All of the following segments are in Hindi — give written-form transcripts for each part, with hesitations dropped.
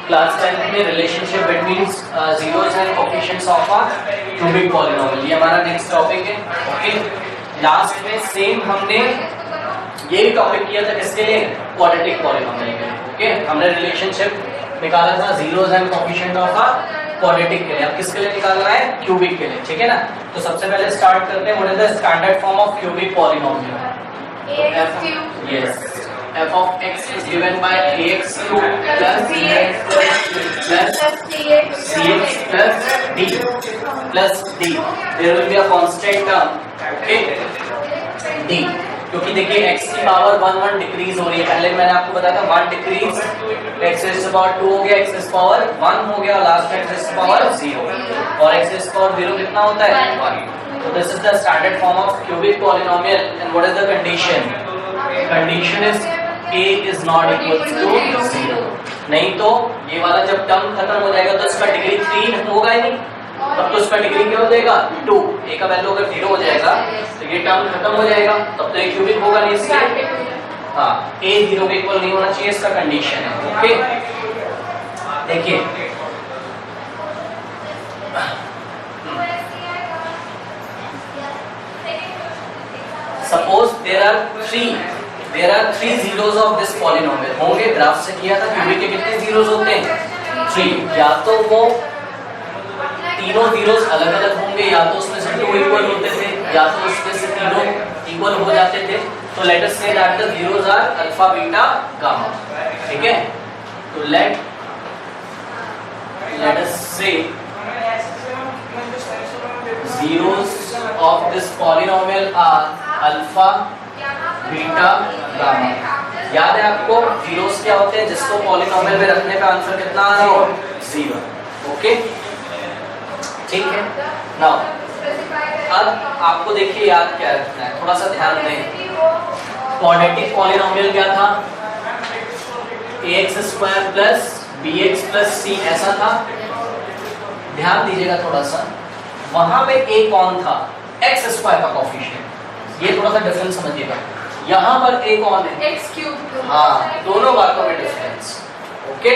क्लास 10 में relationship between zeros and coefficients of a cubic polynomial, ये हमारा नेक्स्ट टॉपिक है। ओके, लास्ट में सेम हमने यही टॉपिक किया था किसके लिए, क्वाड्रेटिक पॉलिनोमियल के लिए। ओके, हमने रिलेशनशिप निकाला था zeros and coefficient of a quadratic के लिए। अब किसके लिए निकालना है, क्यूबिक के लिए, ठीक है ना। तो सबसे पहले स्टार्ट करते हैं, what is the standard form of cubic polynomial. Yes, f of x is given by ax cube plus bx plus cx plus d plus d. There will be a constant term, okay, d, क्योंकि देखिए x की पावर 1 डिक्रीज हो रही है। पहले मैंने आपको बताया था 1 डिक्रीज, x इज पावर 2 हो गया, x इज पावर 1 हो गया, लास्ट में x इज पावर 0, और x इज पावर 0 कितना होता है, 1। So this is the standard form of cubic polynomial, and what is the condition? Condition is a is not equal to 0। नहीं तो ये वाला जब टर्म खत्म हो जाएगा तो इसका डिग्री 3 होगा ही नहीं, तब तो इसका डिग्री क्या हो जाएगा, 2। a का वैल्यू अगर 0 हो जाएगा तो ये टर्म खत्म हो जाएगा, तब तो ये क्यूबिक होगा नहीं, इसलिए हाँ a 0 के इक्वल नहीं होना चाहिए, इसका कंडीशन है। ओके, देखिए suppose there are three zeros of this polynomial. होंगे, ग्राफ से किया था, क्यूबिक के कितने जीरोस होते हैं, 3। या तो वो तीनों जीरोस अलग अलग होंगे, या तो उसमें से 2 इक्वल होते थे, या तो उसमें से तीनों इक्वल हो जाते थे। तो let us say that the zeros are alpha beta gamma, ठीक है। तो लेट अस से zeros of this polynomial are alpha, beta, gamma. याद है आपको जीरोस क्या होते हैं, जिसको पॉलिनोमियल में रखने पे आंसर कितना आ रहा हो, 0। ओके, ठीक है। नाउ अब आपको देखिए याद क्या रखना है, थोड़ा सा ध्यान दें। क्वाड्रेटिक पॉलिनोमियल क्या था, ax square plus bx plus c, ऐसा था। ध्यान दीजिएगा थोड़ा सा, वहां पे a कौन था, x स्क्वायर का कोएफिशिएंट, ये थोड़ा सा डिफरेंस समझिएगा। यहाँ पर a कौन है, x क्यूब। हाँ, दोनों बातों में डिफरेंस। ओके,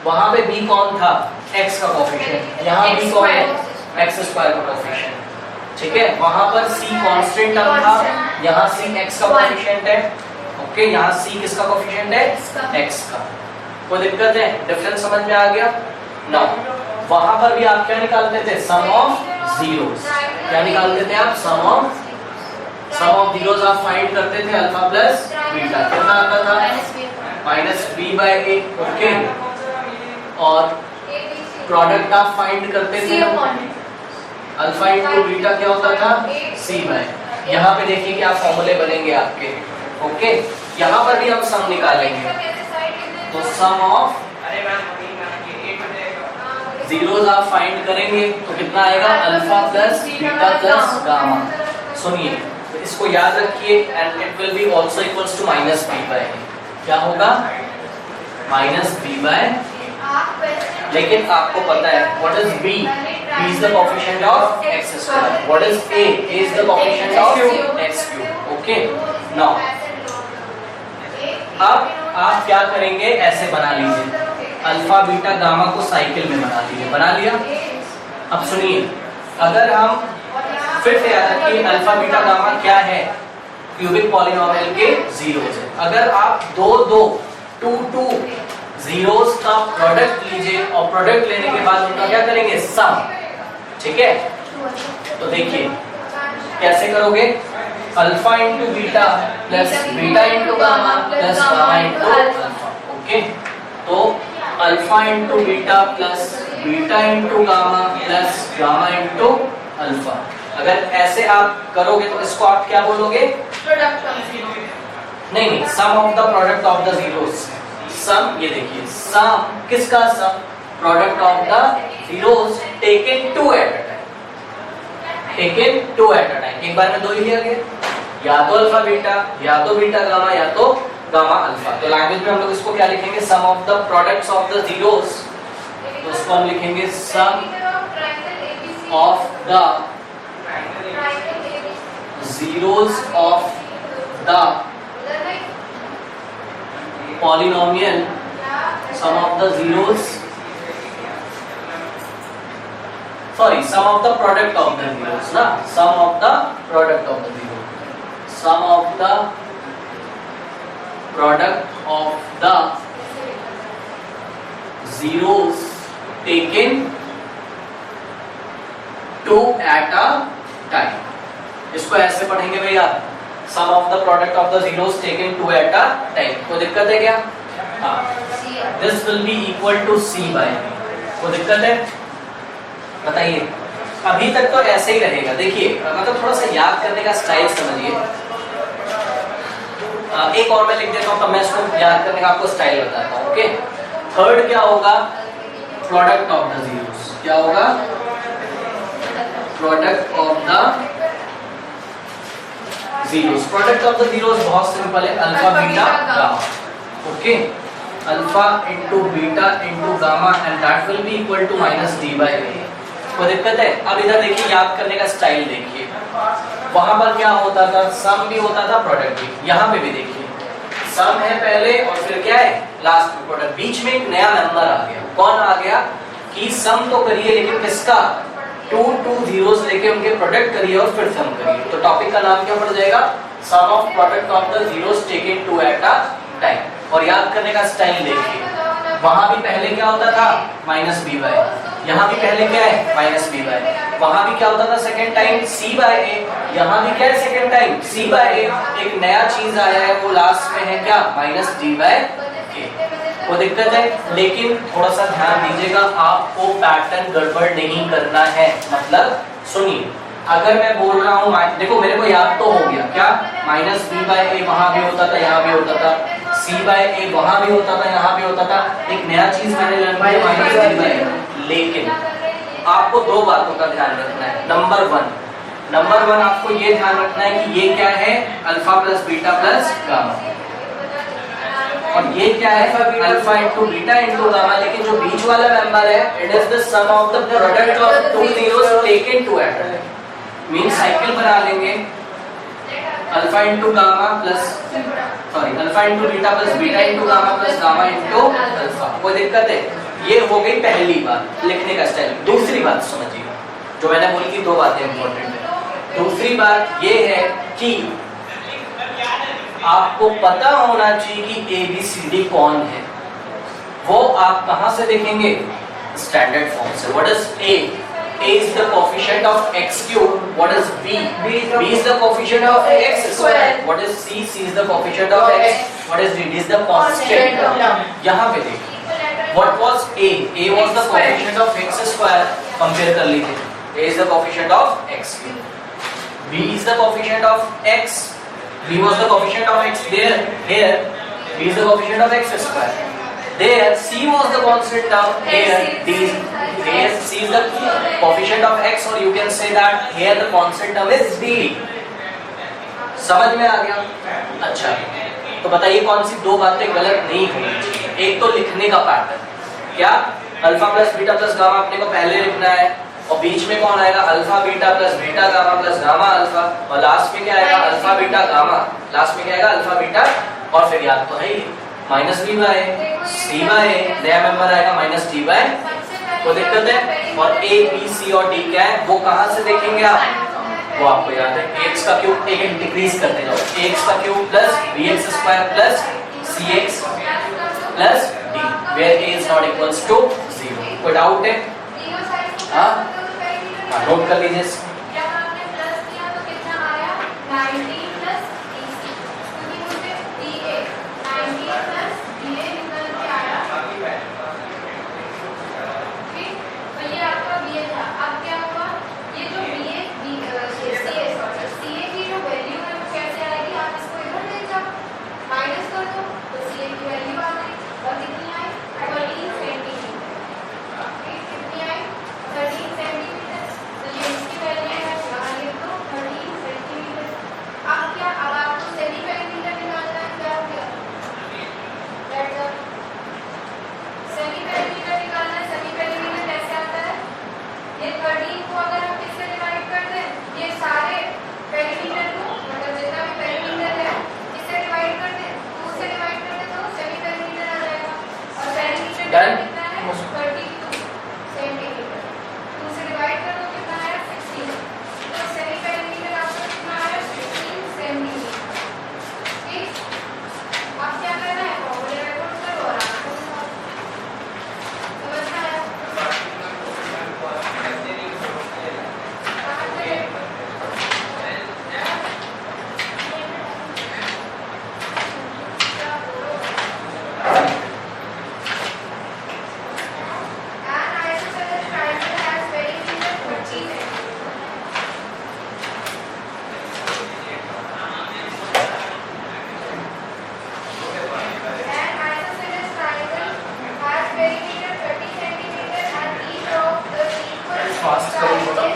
वहां पे b कौन था, x का कोएफिशिएंट, यहाँ b कौन है, x स्क्वायर का कोएफिशिएंट, ठीक है। वहां पर c कांस्टेंट टर्म था, यहाँ c x का कोएफिशिएंट है। ओके, यहाँ c किसका कोएफिशिएंट है, x का। कोई दिक्कत है, डिफरेंस समझ में आ गया। नाउ वहां पर भी आप क्या निकालते थे, सम ऑफ जीरोस। क्या निकालते थे आप, सम ऑफ जीरोस आप फाइंड करते थे, अल्फा प्लस बीटा कितना आता था, -b/a। ओके, और प्रोडक्ट आप फाइंड करते थे, अल्फा इनटू बीटा क्या होता था, c/। यहाँ पे देखिए क्या फॉर्मूले बनेंगे आपके। ओके, यहाँ पर भी हम सम निकालेंगे, तो सम ऑफ जीरोस आप फाइंड करेंगे तो कितना आएगा, alpha plus beta plus gamma. सुनिए, तो इसको याद रखिए, and it will be also equals to -b/a। क्या होगा, -b/a। लेकिन आपको पता है what is b, b is the coefficient of x square, what is a is the coefficient of x cube. Okay, now अब आप क्या करेंगे, ऐसे बना लीजिए, अल्फा बीटा गामा को साइकिल में बना लीजिए, बना लिया। अब सुनिए, अगर हम फिर से याद रखिए अल्फा बीटा गामा क्या है, क्यूबिक पॉलिनोमियल के जीरोस है। अगर आप टू जीरोस का प्रोडक्ट लीजिए और प्रोडक्ट लेने के बाद उनका क्या करेंगे, सम, ठीक है। तो देखिए कैसे करोगे, alpha into beta plus beta into gamma plus gamma into alpha. Okay, तो alpha into beta plus beta into gamma plus gamma into alpha. अगर ऐसे आप करोगे तो इसको आप क्या बोलोगे, नहीं, sum of the product of the zeros. Sum, ये देखिए सम किसका, sum product of the zeros taken two at a time, एक बार में 2 ही लिया गया, या तो अल्फा बीटा, या तो बीटा गामा, या तो गामा अल्फा। तो लैंग्वेज में हम लोग इसको क्या लिखेंगे, sum of the products of the zeros, तो इसको हम लिखेंगे sum of the zeros of the polynomial, sum of the zeros sorry, sum of the product of the zeros ना, sum of the product of the zero, sum of the product of the zeros taken two at a time. इसको ऐसे पढ़ेंगे भैया, sum of the product of the zeros taken two at a time. कोई दिक्कत है क्या? हाँ, this will be equal to c by b. कोई दिक्कत है? बताइए। अभी तक तो ऐसे ही रहेगा। देखिए, मतलब थोड़ा सा याद करने का स्टाइल समझिए। एक और मैं लिख देता हूँ, तब मैं इसको याद करने का आपको स्टाइल बताता हूँ। ओके, थर्ड क्या होगा? Product of the zeros. क्या होगा? Product of the zeros. Product of the zeros बहुत सिंपल है, alpha beta gamma. Okay, alpha into beta into gamma and that will be equal to minus d by a. कोई दिक्कत है? अब इधर देखिए, याद करने का स्टाइल देखिए, वहां पर क्या होता था? सम भी होता था, प्रोडक्ट भी। यहाँ पे भी देखिए, सम है पहले और फिर क्या है? लास्ट में प्रोडक्ट। बीच में एक नया नंबर आ गया। कौन आ गया? कि सम तो करिए, लेकिन किसका? टू जीरोस लेके उनके प्रोडक्ट करिए और फिर सम करिए। तो टॉपिक का नाम क्या पड़ जाएगा? Sum of product of the zeros taken two at a time. और याद करने का स्टाइल देखिए, वहां भी पहले क्या होता था? Minus B by. यहाँ भी पहले क्या है? Minus B by. वहां भी क्या होता था second time? C by A. यहाँ भी क्या है second time? C by A. एक नया चीज आया है, वो लास्ट में है क्या? माइनस डी बाय ए। वो दिक्कत है, लेकिन थोड़ा सा ध्यान दीजिएगा, आपको पैटर्न गड़बड़ नहीं करना है। मतलब सुनिए, अगर मैं बोल रहा हूँ, देखो मेरे को याद तो हो गया क्या? माइनस बी बाय ए वहां भी होता था, यहाँ भी होता था, सी बाय ए वहां भी होता था, यहाँ भी होता था। एक नया चीज मैंने लर्न किया, माइनस डी बाय ए। लेकिन आपको दो बातों का ध्यान रखना है। नंबर वन आपको ये ध्यान रखना है कि ये क्या है? Alpha plus beta plus gamma. और ये क्या है? Alpha into beta into gamma. लेकिन जो बीच वाला नंबर है, it is the sum of the product of two zeros taken two at. Mean cycle बना लेंगे, alpha into gamma plus alpha into beta plus beta into gamma plus gamma into alpha. कोई दिक्कत है? ये हो गई पहली बात, लिखने का स्टाइल। दूसरी बात समझिए, जो मैंने बोली थी, दो बातें इंपॉर्टेंट है। दूसरी बात ये है कि आपको पता होना चाहिए कि ए बी सी डी कौन है। वो आप कहां से देखेंगे? स्टैंडर्ड फॉर्म से। What is a? A is the coefficient of x cube. What is B? B is the coefficient of x square. What is C? C is the coefficient of x. What is D? D is the constant. यहाँ पे देखिए, what was A? A was the coefficient of x square. Compare कर लीजिए, A is the coefficient of x cube. B is the coefficient of x. B was the coefficient of x there. Here, B is the coefficient of x square. There, C was the constant term. Here, D is here. C is the coefficient of x, or you can say that here the constant term is D. समझ में आ गया? अच्छा, तो बताइए कौन सी दो बातें गलत नहीं होनी चाहिए? एक तो लिखने का पैटर्न, क्या? Alpha plus beta plus gamma अपने को पहले लिखना है, और बीच में कौन आएगा? Alpha beta plus beta gamma plus gamma alpha, और लास्ट में क्या आएगा? Alpha beta gamma. लास्ट में क्या आएगा? अल्फा बीटा, और फिर याद तो है ही माइनस बी बाय सी बाय, नया मेंबर आएगा माइनस डी बाय। कोई दिक्कत है? और ए बी सी और डी क्या है, वो कहां से देखेंगे आप? वो आपको याद है, एक्स का क्यूब एक एक डिक्रीज करते जाओ, एक्स का cube plus B X square plus C X plus D, where A is not equals to 0। कोई डाउट है? हाँ, नोट कर लीजिए। Done? 32 सेंटीमीटर, 2 से डिवाइड फास्ट करो थोड़ा।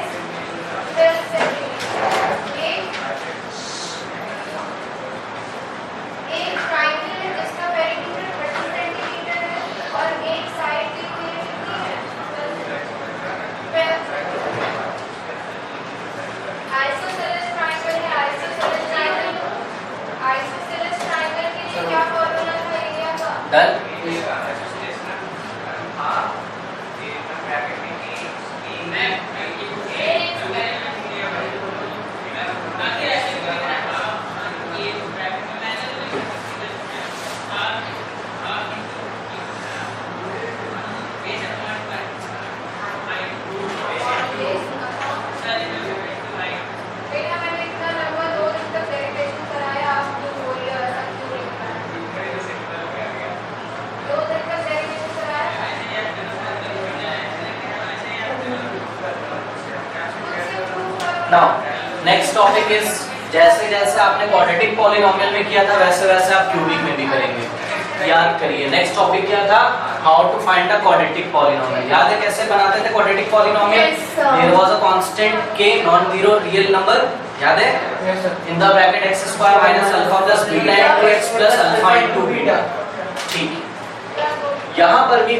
Done. Now next topic is, जैसे जैसे आपने क्वाड्रेटिक पॉलिनोमियल में किया था वैसे वैसे आप क्यूबिक में भी करेंगे। याद करिए नेक्स्ट टॉपिक क्या था, how to find a quadratic polynomial. याद है कैसे बनाते थे quadratic polynomial? There was a constant k non zero real number, याद है? In the bracket x square minus alpha plus beta into x plus alpha into beta. ठीक, यहाँ पर भी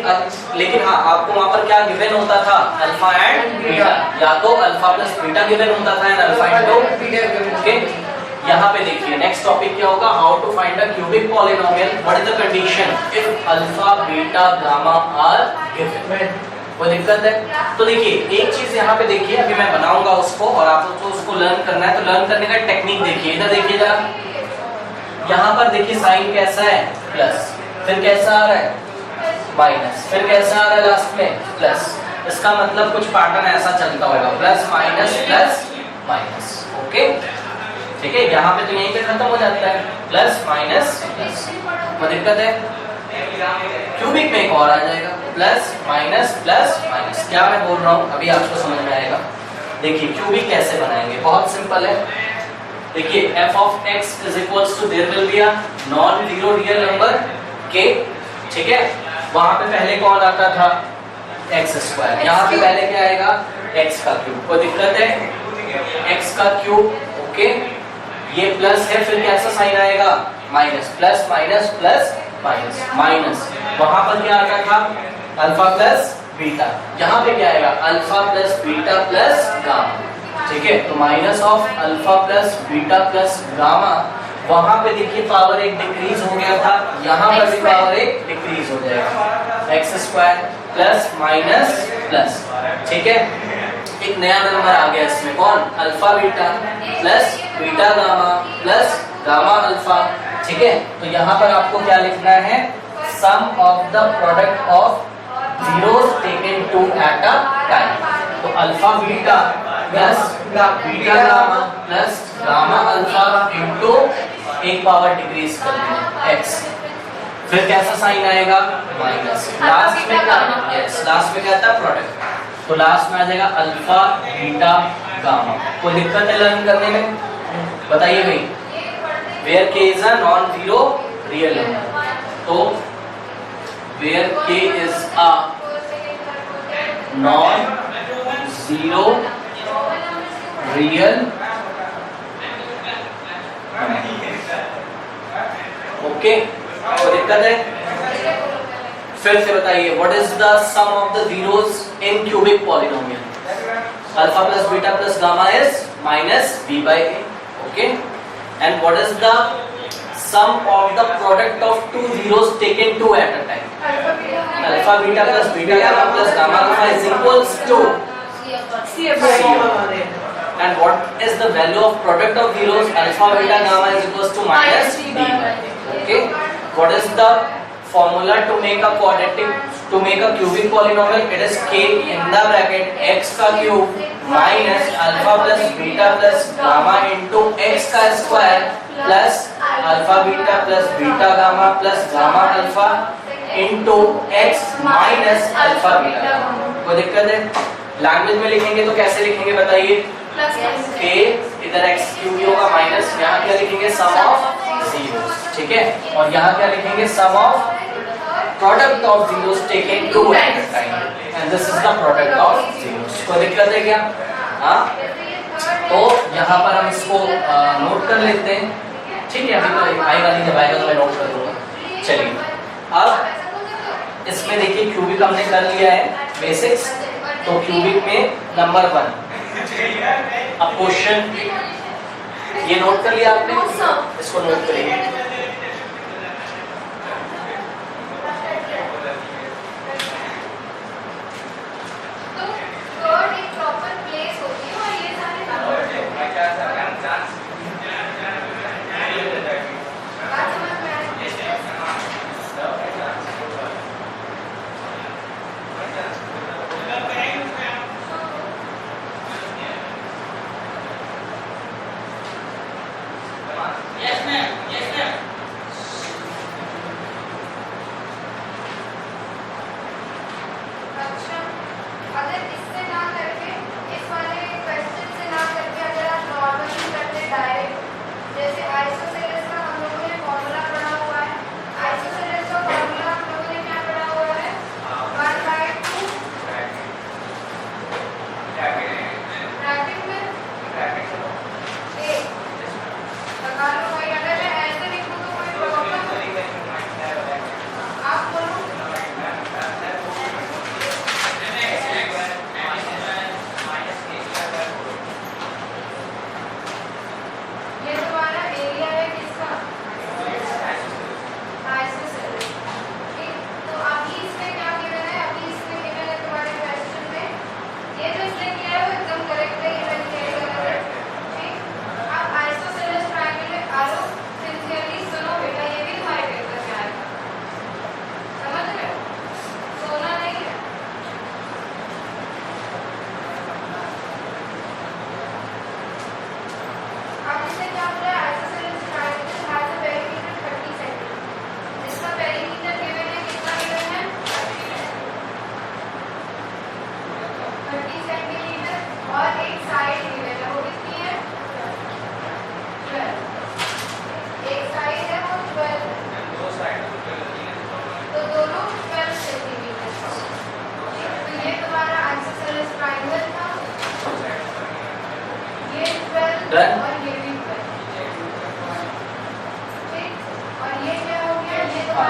लेकिन हाँ आपको वहाँ पर क्या गिवन होता था, अल्फा एंड बीटा, या तो अल्फा प्लस बीटा गिवन होता था and alpha into beta. Okay, यहाँ पे देखिए नेक्स्ट टॉपिक क्या होगा, how to find a cubic polynomial, what is the condition if alpha beta gamma are given. कोई दिक्कत है? तो देखिए एक चीज यहाँ पे देखिए, अभी मैं बनाऊंगा उसको और आपको तो उसको लर्न करना है, तो लर्न करने का टेक्निक देखिए, इधर देखिए जरा, यहाँ पर देखिए साइन कैसा है प्लस, फिर कैसा आ रहा है माइनस, फिर कैसा आ रहा है लास्ट में प्लस। इसका मतलब कुछ पैटर्न ऐसा चलता होगा, plus minus plus minus. Okay ठीक है, यहाँ पे तो यहीं पे खत्म हो जाता है, प्लस माइनस प्लस। कोई दिक्कत है? क्यूबिक में एक और आ जाएगा, प्लस माइनस प्लस माइनस। क्या मैं बोल रहा हूँ अभी आपको समझ में आएगा। देखिए क्यूबिक कैसे बनाएंगे, बहुत सिंपल है। देखिए f of x is equals to, there will be a non zero real number k, ठीक है? वहां पे पहले कौन आता था, x स्क्वायर, यहाँ पे पहले क्या आएगा, x का क्यूब। कोई दिक्कत है? x का क्यूब, ओके, ये प्लस है, फिर कैसा साइन आएगा, minus, plus minus plus minus minus. वहां पर क्या आता था, अल्फा प्लस बीटा, यहाँ पे क्या आएगा, alpha plus beta plus gamma. ठीक है, तो minus of alpha plus beta plus gamma. वहां पे देखिए पावर एक डिक्रीज हो गया था, यहाँ पर भी पावर एक डिक्रीज हो जाएगा, x square plus minus plus. ठीक है, एक नया नंबर आ गया इसमें, कौन, alpha beta plus beta gamma plus gamma alpha. ठीक है, तो यहाँ पर आपको क्या लिखना है, sum of the product of zeros taken two at a time. तो alpha beta plus beta gamma plus gamma alpha into एक पावर डिक्रीज कर देंगे x, फिर कैसा साइन आएगा, माइनस, लास्ट में क्या, यस लास्ट में क्या था, प्रोडक्ट, तो लास्ट में आ जाएगा अल्फा बीटा गामा। कोई दिक्कत है लर्न करने में? बताइए भाई, where k is a non zero real number, तो where k is a non zero real, okay, कोई दिक्कत है? फिर से बताइए, what is the sum of the zeros in cubic polynomial? Alpha plus beta plus gamma is minus b by a, okay, and what is the sum of the product of two zeros taken two at a time? Alpha beta plus beta gamma plus gamma alpha is equals to c, and what is the value of product of zeros, alpha beta gamma is equals to minus b by a. Okay, what is the formula to make a quadratic, to make a cubic polynomial? It is k in the bracket x का cube minus alpha plus beta plus gamma into x का square plus alpha beta plus beta gamma plus gamma alpha into x minus alpha beta gamma। कोई दिक्कत है? लैंग्वेज में लिखेंगे तो कैसे लिखेंगे बताइए, k इधर x क्यूब ही होगा माइनस, यहाँ क्या लिखेंगे, सम ऑफ जीरोस। ठीक है, और यहाँ क्या लिखेंगे, sum of product of zeros taking 2 at a time and this is the product of zeros. कोई दिक्कत है क्या? हाँ, तो यहाँ पर हम इसको नोट कर लेते हैं, ठीक है? अभी तो आएगा नहीं, जब आएगा तो मैं नोट कर लूँगा। चलिए, अब इसमें देखिए क्यूबिक हमने कर लिया है बेसिक्स, तो क्यूबिक में नंबर 1 अब क्वेश्चन ये नोट कर लिया आपने, इसको नोट करिए।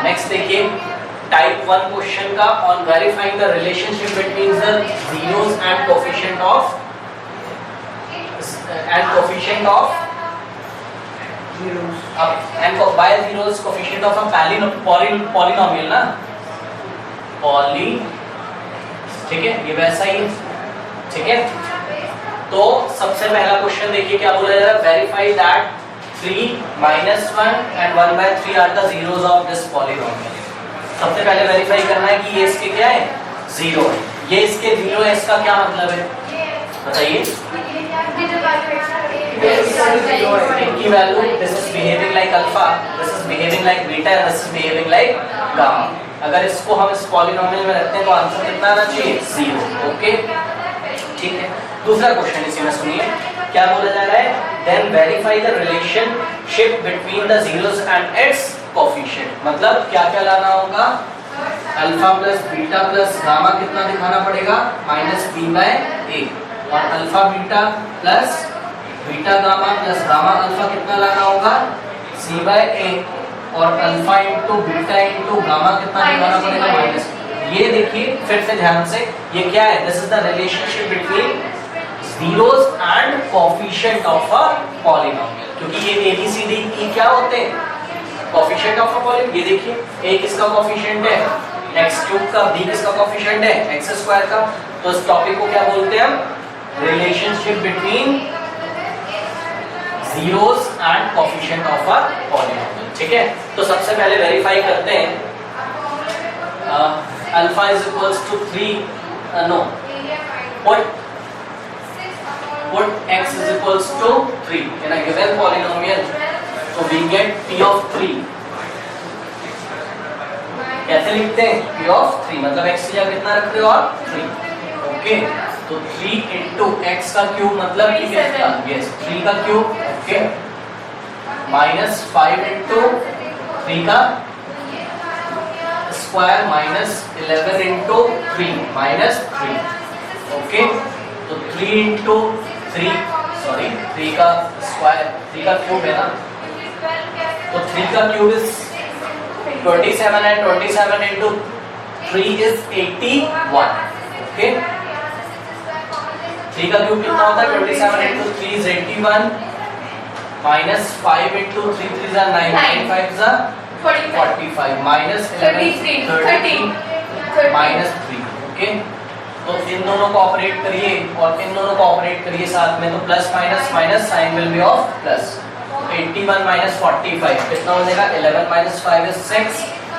नेक्स्ट देखिए टाइप 1 क्वेश्चन का on verifying the relationship between the zeros and coefficient of and by zeros coefficient of a polynomial ना पॉली, ठीक है, ये वैसा ही, ठीक है। तो सबसे पहला क्वेश्चन देखिए क्या बोला जा रहा है, verify that 3 - 1 and 1/3 are the zeros of this polynomial। सबसे पहले वेरीफाई करना है कि ये इसके क्या है, 0 है। ये इसके 0 है, इसका क्या मतलब है बताइए? इनकी value, this is behaving like alpha, this is behaving like beta, this is behaving like gamma. अगर इसको हम इस पॉलिनोमियल में रखते हैं तो आंसर कितना आना चाहिए, 0। ओके, ठीक है। दूसरा क्वेश्चन इसी में सुनिए क्या बोला जा रहा है, then verify the relationship between the zeros and its coefficient. मतलब क्या क्या लाना होगा, alpha plus beta plus gamma कितना दिखाना पड़ेगा, -b/a, और alpha beta plus beta gamma plus gamma alpha कितना लाना होगा, c/a, और alpha into beta into gamma कितना दिखाना पड़ेगा, माइनस। ये देखिए फिर से ध्यान से, ये क्या है, this is the relationship between zeros and coefficient of a polynomial, क्योंकि ये ABCD की क्या होते हैं, coefficient of a polynomial। ये देखिए a किसका coefficient है, x³ का, b किसका coefficient है, x² का। तो इस टॉपिक को क्या बोलते हैं हम, relationship between zeros and coefficient of a polynomial, ठीक है। तो सबसे पहले वेरीफाई करते हैं, alpha is equals to 3 no put x is equals to 3 in a given polynomial, so we get p of 3। कैसे लिखते हैं, p of 3 मतलब x की जगह कितना रखते हो आप, 3। ओके, तो 3 into x का क्यूब मतलब कि कितना, यस 3 का क्यूब, ओके, -5 into 3 का square minus 11 into 3 minus 3. Okay, तो 3 इंटू 3 सॉरी 3 का स्क्वायर 3 का क्यूब है ना, तो 3 का क्यूब इज 27 है. 27 इंटू 3 इज 81. ओके, 3 का क्यूब कितना होता है? 27 into 3 is 81 minus 5 into 3 3 is 9 9 5 is 45 minus 11 30 minus 3. Okay, तो इन दोनों को ऑपरेट करिए और इन दोनों को ऑपरेट करिए साथ में, तो plus minus minus sign will be of plus. 81 minus 45 कितना हो जाएगा? 11 minus 5 is 6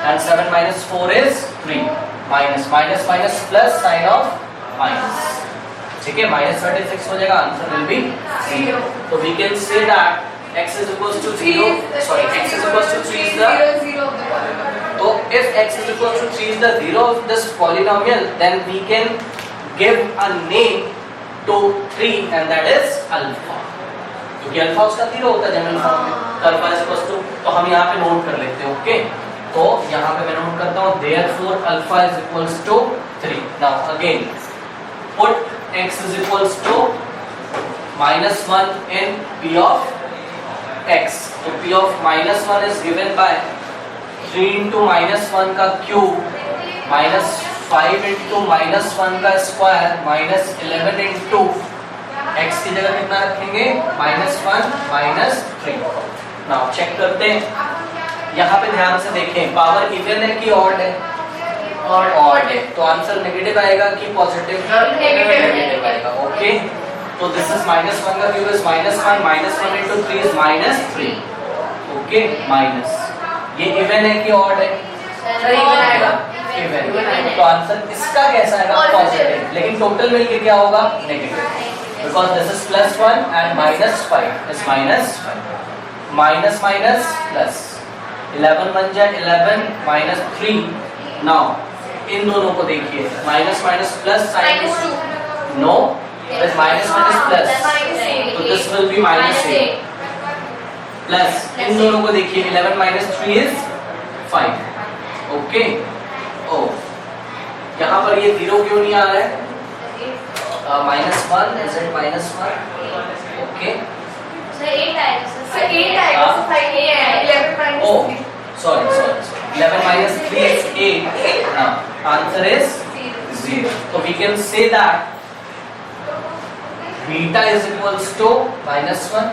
and 7 minus 4 is 3. Minus minus minus plus sign of minus. ठीक है, माइनस 36 हो जाएगा. Answer will be 0. तो we can say that x is equals to 0 sorry x is equals to 3 is the 0 of the polynomial. So if x is equals to 3 is the 0 of this polynomial, then we can give a name to 3 and that is alpha. क्योंकि अल्फा उसका 0 होता है जनरल फॉर्म में, तो अल्फा इज इक्वल्स टू, तो हम यहाँ पे नोट कर लेते हैं. ओके, तो यहाँ पे मैं नोट करता हूँ therefore alpha is equals to 3. Now again put x is equals to -1 in p of x. तो p of -1 is given by 3 into -1 का क्यूब minus 5 into -1 का स्क्वायर minus 11 into x की जगह कितना रखेंगे? -1 -3. नाउ चेक करते हैं. यहाँ पे ध्यान से देखें, पावर इवन है कि ऑड है? ऑड है, तो आंसर नेगेटिव आएगा कि पॉजिटिव? नेगेटिव आएगा. ओके, तो दिस इज -1 का cube is -1 -1 into 3 is -3. Okay, minus ये इवन है कि ऑड है? इवन आएगा. इवन. तो आंसर इसका कैसा आएगा? पॉजिटिव. लेकिन टोटल मिलके क्या होगा? Negative, because this is +1 and -5 is -5. Minus minus plus 11 बन जाए 11 -3. नाउ इन दोनों को देखिए, minus minus plus sign no, Plus minus plus, तो this will be -8 प्लस इन दोनों को देखिए 11 -3 is 5. ओके, ओ यहाँ पर ये 0 क्यों नहीं आ रहा है? -1 is it -1? ओके, सर 8 आएगा, सर 8 आएगा, सर 5 नहीं आएगा. 11 ओ sorry 11 -3 is 8. Now answer is 0. So we can say that beta is equals to -1.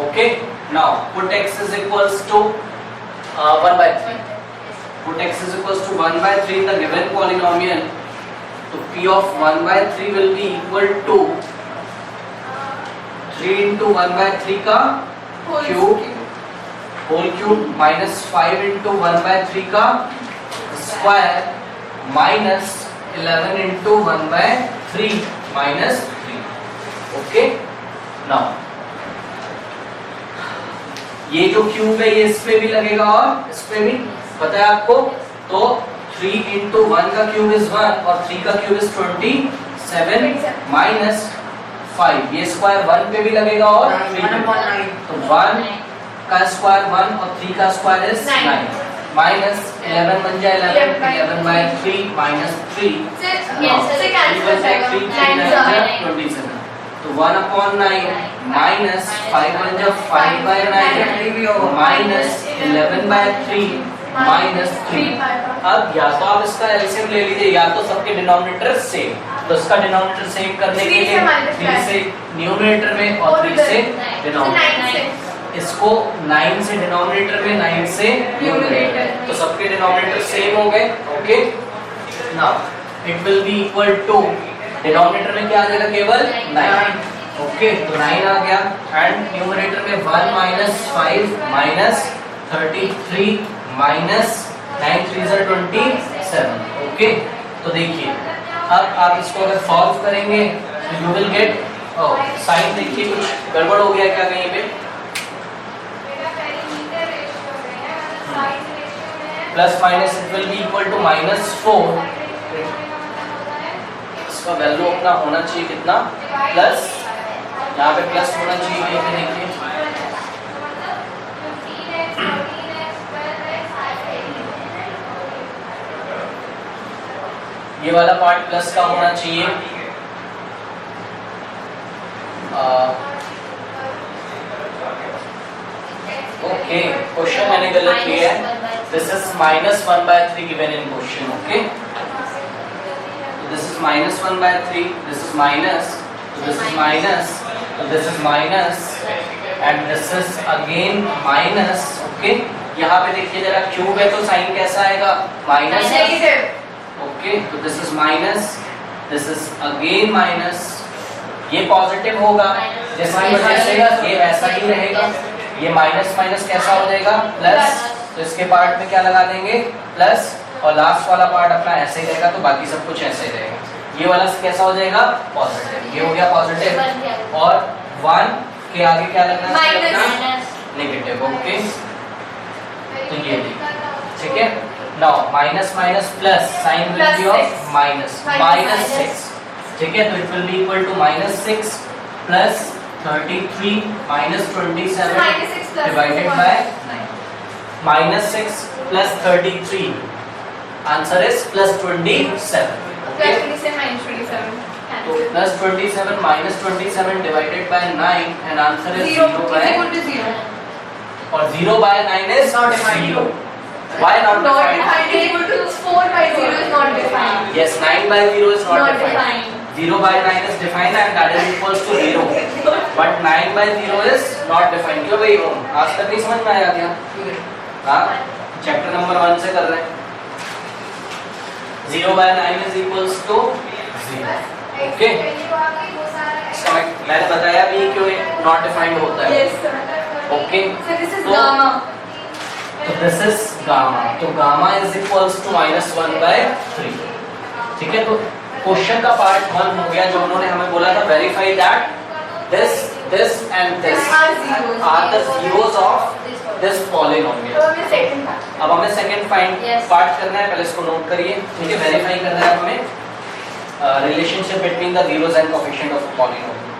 Okay, now put x is equals to 1/3. Put x is equals to 1/3 in the given polynomial. So p of 1/3 will be equal to 3 into 1/3 का cube whole cube minus 5 into 1/3 का square minus 11 into 1/3 minus 3. Okay, now ये जो क्यूब है ये इस पे भी लगेगा और इस पे भी, पता है आपको? तो 3 into 1 का क्यूब इज 1 और 3 का क्यूब इज 27 minus 5. ये स्क्वायर 1 पे भी लगेगा और 3 तो 1 का स्क्वायर 1 और 3 का स्क्वायर इज 9 माइनस 11 बन जाए 11/3 minus 3. तो 1/9 माइनस 5 5/9 माइनस 11/3 माइनस 3. अब या तो आप इसका एलसीएम ले लीजिए या तो सबके डिनोमिनेटर सेम. तो इसका डिनोमिनेटर सेम करने के लिए 3 से न्यूमरेटर में और 3 से डिनोमिनेटर. इसको 9 से डिनोमिनेटर में 9 से न्यूमरेटर. तो सबके डिनोमिनेटर सेम हो गए. Okay, now it will be equal to denominator में क्या आ जाएगा? केवल 9. ओके, तो 9 आ गया एंड न्यूमरेटर में 1 - 5 - 33 minus 9 3 is 27. ओके, तो देखिए अब आप इसको अगर सॉल्व करेंगे तो यू विल गेट, साइन देखिए कुछ गड़बड़ हो गया क्या कहीं पे? Plus minus it will be equal to -4. इसका वैल्यू अपना होना चाहिए कितना? प्लस, यहाँ पे प्लस होना चाहिए कहीं पे. देखिए ये वाला पार्ट प्लस का होना चाहिए। ओके, क्वेश्चन मैंने गलत किया है। This is -1/3 given in question. Okay, this is -1/3, this is minus, this is minus, this is minus and this is again minus. Okay, यहाँ पे देखिए जरा क्यूब है तो साइन कैसा आएगा? माइनस। ओके, तो this is minus, this is again minus. ये पॉजिटिव होगा जिसकी वजह से ये ऐसा ही रहेगा। ये माइनस माइनस कैसा हो जाएगा? प्लस। तो इसके पार्ट में क्या लगा देंगे? प्लस, और लास्ट वाला पार्ट अपना ऐसे ही रहेगा, तो बाकी सब कुछ ऐसे ही रहेगा। ये वाला कैसा हो जाएगा? पॉजिटिव। ये हो गया पॉजिटिव, और 1 के आगे क्या लगना है? नेगेटिव। ओके, तो ये ठीक है। Now minus minus plus, sign will be of minus, -6। ठीक है, तो it will be equal to -6 plus 33 -27 divided by 9। -6 plus 33, answer is +27। तो +27 -27 divided by 9 and answer is 0 by, और 0 by 9 is not defined. Why not defined? Equal to 4/0 is not defined. Yes, 9/0 is not defined. defined. 0/9 is defined and that is equals to 0. But 9/0 is not defined. क्यों भाई? आज तक नहीं समझ में आया क्या? हाँ, चैप्टर नंबर 1 से कर रहे हैं। 0/9 is equals to 0. Okay? मैंने बताया भी क्यों नॉट डिफाइंड होता है। Yes, sir. Okay? So this is gamma. तो दिस इज गामा, तो गामा इज इक्वल्स टू -1/3। ठीक है, तो क्वेश्चन का पार्ट 1 हो गया, जो उन्होंने हमें बोला था verify that this and this are the zeros of this polynomial. अब हमें सेकंड फाइंड पार्ट करना है, पहले इसको नोट करिए। ठीक है, वेरीफाई करना है हमें relationship between the zeros and coefficient of polynomial.